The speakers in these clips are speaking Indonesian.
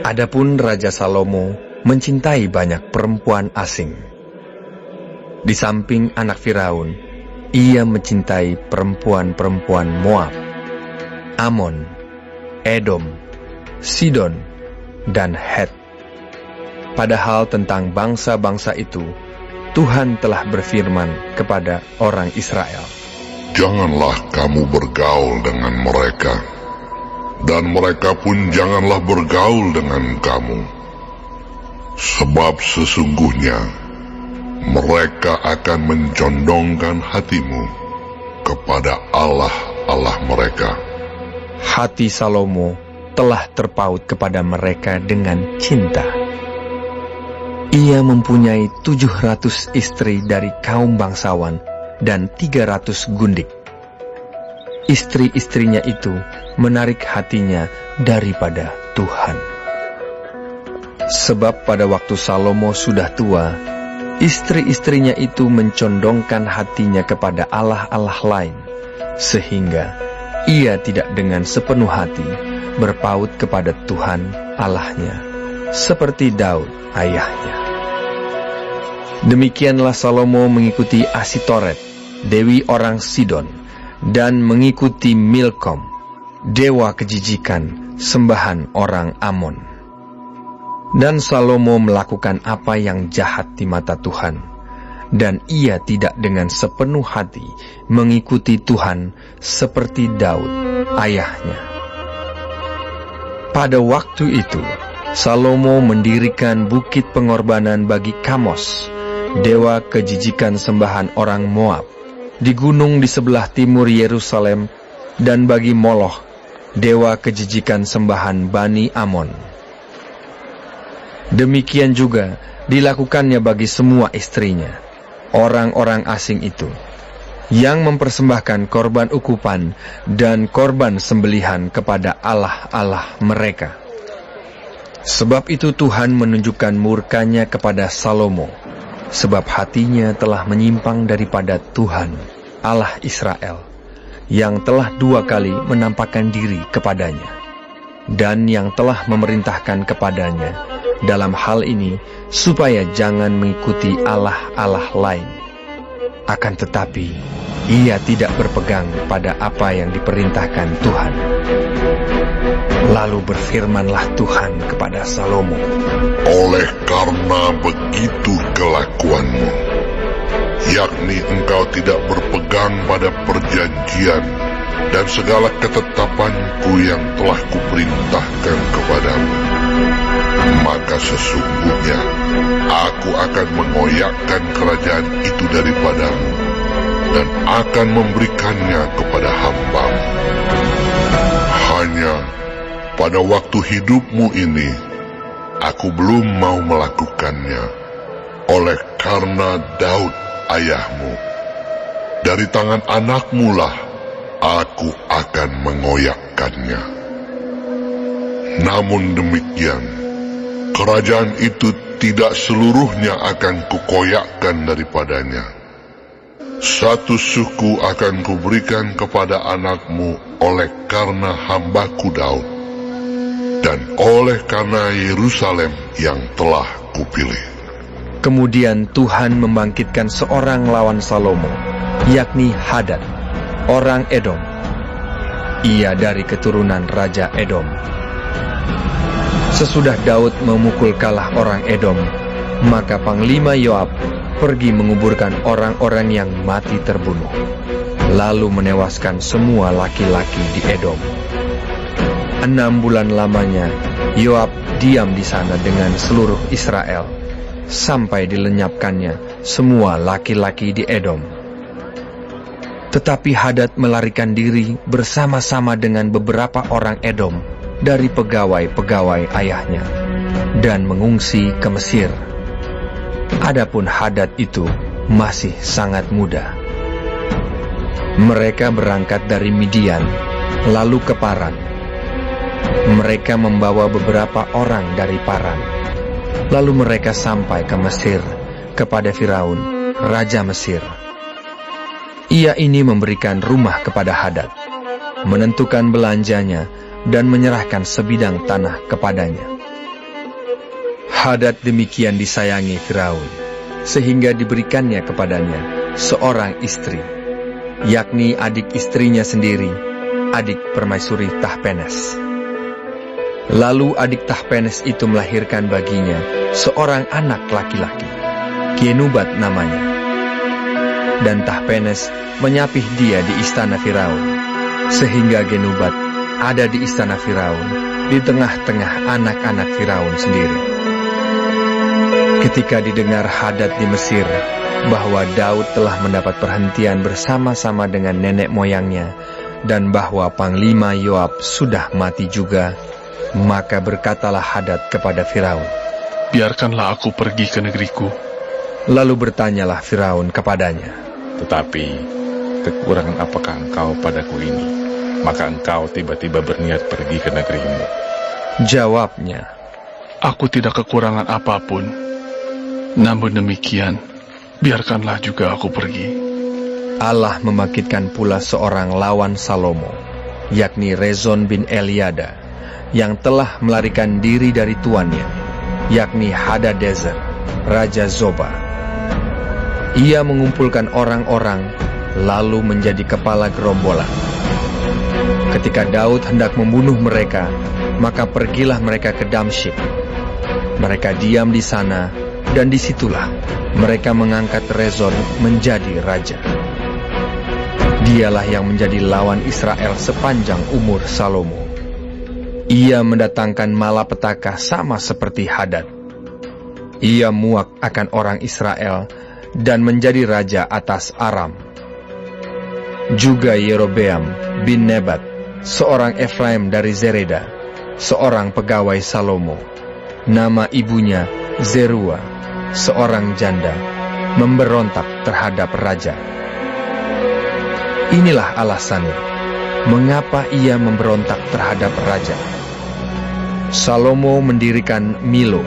Adapun Raja Salomo mencintai banyak perempuan asing. Di samping anak Firaun, ia mencintai perempuan-perempuan Moab, Amon, Edom, Sidon, dan Het. Padahal tentang bangsa-bangsa itu, Tuhan telah berfirman kepada orang Israel, "Janganlah kamu bergaul dengan mereka, dan mereka pun janganlah bergaul dengan kamu. Sebab sesungguhnya mereka akan mencondongkan hatimu kepada Allah-Allah mereka." Hati Salomo telah terpaut kepada mereka dengan cinta. Ia mempunyai 700 istri dari kaum bangsawan dan 300 gundik. Istri-istrinya itu menarik hatinya daripada Tuhan. Sebab pada waktu Salomo sudah tua, istri-istrinya itu mencondongkan hatinya kepada allah-allah lain, sehingga ia tidak dengan sepenuh hati berpaut kepada Tuhan Allahnya, seperti Daud ayahnya. Demikianlah Salomo mengikuti Asitoret, dewi orang Sidon, dan mengikuti Milkom, dewa kejijikan, sembahan orang Amon. Dan Salomo melakukan apa yang jahat di mata Tuhan, dan ia tidak dengan sepenuh hati mengikuti Tuhan seperti Daud ayahnya. Pada waktu itu, Salomo mendirikan bukit pengorbanan bagi Kamos, dewa kejijikan sembahan orang Moab, di gunung di sebelah timur Yerusalem, dan bagi Moloch, dewa kejijikan sembahan Bani Amon. Demikian juga dilakukannya bagi semua istrinya, orang-orang asing itu, yang mempersembahkan korban ukupan dan korban sembelihan kepada allah-allah mereka. Sebab itu Tuhan menunjukkan murkanya kepada Salomo, sebab hatinya telah menyimpang daripada Tuhan, Allah Israel, yang telah 2 kali menampakkan diri kepadanya, dan yang telah memerintahkan kepadanya dalam hal ini, supaya jangan mengikuti allah-allah lain. Akan tetapi, ia tidak berpegang pada apa yang diperintahkan Tuhan. Lalu berfirmanlah Tuhan kepada Salomo, "Oleh karena begitu kelakuanmu, yakni engkau tidak berpegang pada perjanjian dan segala ketetapanku yang telah kuperintahkan kepadamu, maka sesungguhnya aku akan mengoyakkan kerajaan itu daripadamu dan akan memberikannya kepada hambamu. Hanya pada waktu hidupmu ini aku belum mau melakukannya, oleh karena Daud ayahmu, dari tangan anakmu lah aku akan mengoyakkannya. Namun demikian, kerajaan itu tidak seluruhnya akan kukoyakkan daripadanya. 1 suku akan kuberikan kepada anakmu oleh karena hambaku Daud, dan oleh karena Yerusalem yang telah kupilih." Kemudian Tuhan membangkitkan seorang lawan Salomo, yakni Hadad, orang Edom. Ia dari keturunan Raja Edom. Sesudah Daud memukul kalah orang Edom, maka Panglima Yoab pergi menguburkan orang-orang yang mati terbunuh, lalu menewaskan semua laki-laki di Edom. 6 bulan lamanya Yoab diam di sana dengan seluruh Israel, sampai dilenyapkannya semua laki-laki di Edom. Tetapi Hadad melarikan diri bersama-sama dengan beberapa orang Edom dari pegawai-pegawai ayahnya, dan mengungsi ke Mesir. Adapun Hadad itu masih sangat muda. Mereka berangkat dari Midian, lalu ke Paran. Mereka membawa beberapa orang dari Paran. Lalu mereka sampai ke Mesir, kepada Firaun, Raja Mesir. Ia ini memberikan rumah kepada Hadad, menentukan belanjanya, dan menyerahkan sebidang tanah kepadanya. Hadad demikian disayangi Firaun, sehingga diberikannya kepadanya seorang istri, yakni adik istrinya sendiri, adik permaisuri Tahpenes. Lalu adik Tahpenes itu melahirkan baginya seorang anak laki-laki, Genubat namanya. Dan Tahpenes menyapih dia di istana Firaun, sehingga Genubat ada di istana Firaun, di tengah-tengah anak-anak Firaun sendiri. Ketika didengar Hadad di Mesir bahwa Daud telah mendapat perhentian bersama-sama dengan nenek moyangnya, dan bahwa Panglima Yoab sudah mati juga, maka berkatalah Hadad kepada Firaun, "Biarkanlah aku pergi ke negeriku." Lalu bertanyalah Firaun kepadanya, "Tetapi kekurangan apakah engkau padaku ini, maka engkau tiba-tiba berniat pergi ke negerimu?" Jawabnya, "Aku tidak kekurangan apapun. Namun demikian, biarkanlah juga aku pergi." Allah membangkitkan pula seorang lawan Salomo, yakni Rezon bin Eliada, yang telah melarikan diri dari tuannya, yakni Hadadezer, Raja Zoba. Ia mengumpulkan orang-orang, lalu menjadi kepala gerombolan. Ketika Daud hendak membunuh mereka, maka pergilah mereka ke Damsyik. Mereka diam di sana, dan disitulah mereka mengangkat Rezon menjadi raja. Dialah yang menjadi lawan Israel sepanjang umur Salomo. Ia mendatangkan malapetaka sama seperti Hadad. Ia muak akan orang Israel dan menjadi raja atas Aram. Juga Yerobeam bin Nebat, seorang Efraim dari Zereda, seorang pegawai Salomo, nama ibunya Zerua, seorang janda, memberontak terhadap raja. Inilah alasannya mengapa ia memberontak terhadap raja. Salomo mendirikan Milo,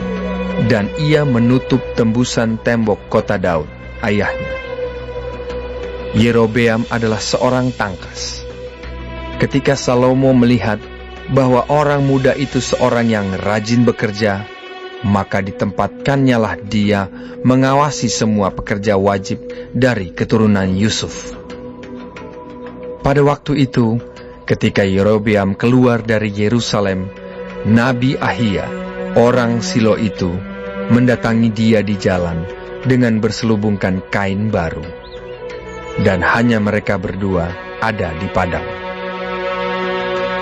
dan ia menutup tembusan tembok kota Daud, ayahnya. Yerobeam adalah seorang tangkas. Ketika Salomo melihat bahwa orang muda itu seorang yang rajin bekerja, maka ditempatkannya dia mengawasi semua pekerja wajib dari keturunan Yusuf. Pada waktu itu, ketika Yerobeam keluar dari Yerusalem, Nabi Ahia, orang Silo itu, mendatangi dia di jalan dengan berselubungkan kain baru. Dan hanya mereka berdua ada di padang.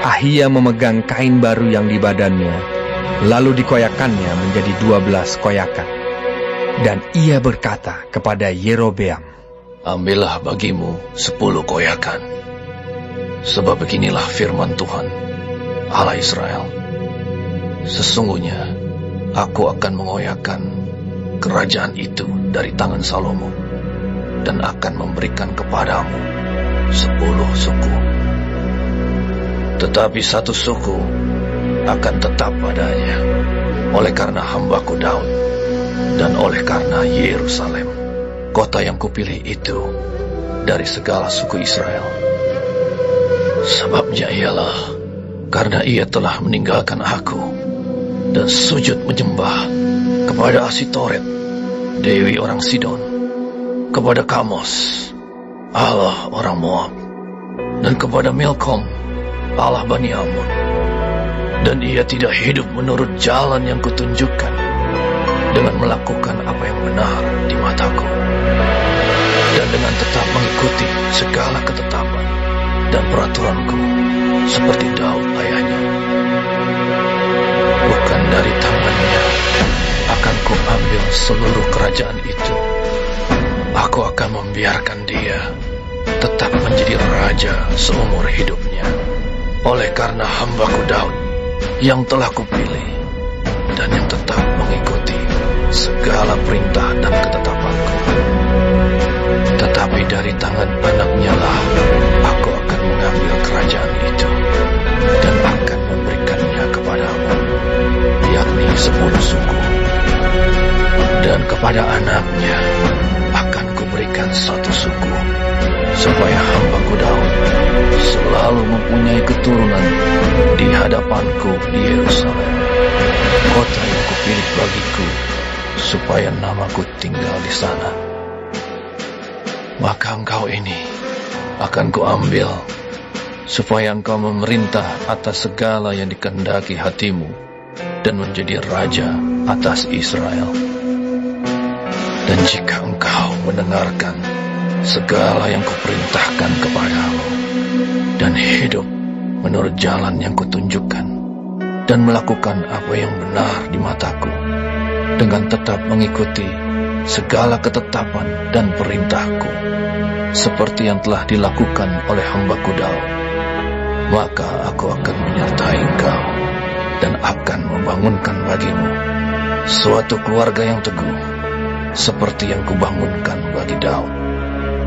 Ahia memegang kain baru yang di badannya, lalu dikoyakannya menjadi 12 koyakan. Dan ia berkata kepada Yerobeam, "Ambillah bagimu 10 koyakan. Sebab beginilah firman Tuhan, Allah Israel. Sesungguhnya aku akan mengoyakkan kerajaan itu dari tangan Salomo, dan akan memberikan kepadamu 10 suku. Tetapi 1 suku akan tetap padanya, oleh karena hambaku Daud, dan oleh karena Yerusalem, kota yang kupilih itu dari segala suku Israel. Sebabnya ialah karena ia telah meninggalkan aku dan sujud menyembah kepada Asitoret, dewi orang Sidon, kepada Kamos, Allah orang Moab, dan kepada Milkom, Allah Bani Ammon. Dan ia tidak hidup menurut jalan yang kutunjukkan, dengan melakukan apa yang benar di mataku, dan dengan tetap mengikuti segala ketetapan dan peraturanku seperti Daud ayahnya. Bukan dari tangannya akan kuambil seluruh kerajaan itu. Aku akan membiarkan dia tetap menjadi raja seumur hidupnya, oleh karena hambaku Daud yang telah kupilih, dan yang tetap mengikuti segala perintah dan ketetapanku. Tetapi dari tangan anaknya lah aku akan mengambil kerajaan itu, dan akan memberikannya kepadamu, yakni 10 suku. Dan kepada anaknya akan kuberikan 1 suku, supaya hambaku Daud selalu mempunyai keturunan di hadapanku di Yerusalem, kota yang kupilih. pilih bagiku supaya namaku tinggal di sana. Maka engkau ini akan kuambil supaya engkau memerintah atas segala yang dikehendaki hatimu dan menjadi raja atas Israel. Dan jika engkau mendengarkan segala yang kuperintahkan kepadamu dan hidup menurut jalan yang kutunjukkan dan melakukan apa yang benar di mataku dengan tetap mengikuti segala ketetapan dan perintahku seperti yang telah dilakukan oleh hamba-Ku Daud, maka aku akan menyertai engkau dan akan membangunkan bagimu suatu keluarga yang teguh seperti yang kubangunkan bagi Daud,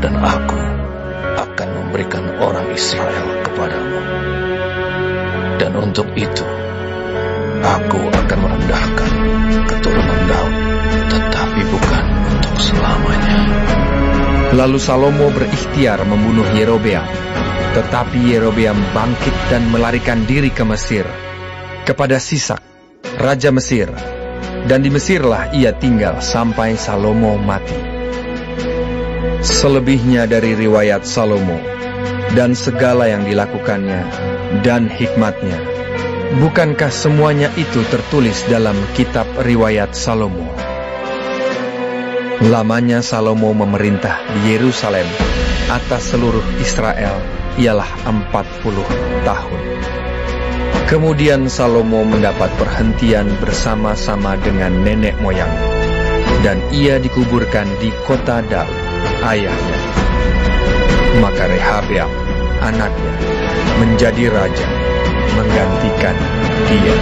dan aku akan memberikan orang Israel kepadamu. Dan untuk itu aku akan merendahkan keturunan Daud, tetapi bukan untuk selamanya. Lalu Salomo berikhtiar membunuh Yerobeam, tetapi Yerobeam bangkit dan melarikan diri ke Mesir, kepada Sisak, raja Mesir, dan di Mesirlah ia tinggal sampai Salomo mati. Selebihnya dari riwayat Salomo dan segala yang dilakukannya dan hikmatnya, bukankah semuanya itu tertulis dalam kitab riwayat Salomo? Lamanya Salomo memerintah di Yerusalem atas seluruh Israel ialah 40 tahun. Kemudian Salomo mendapat perhentian bersama-sama dengan nenek moyang, dan ia dikuburkan di kota Daud, ayahnya. Maka Rehabeam, anaknya, menjadi raja, menggantikan dia.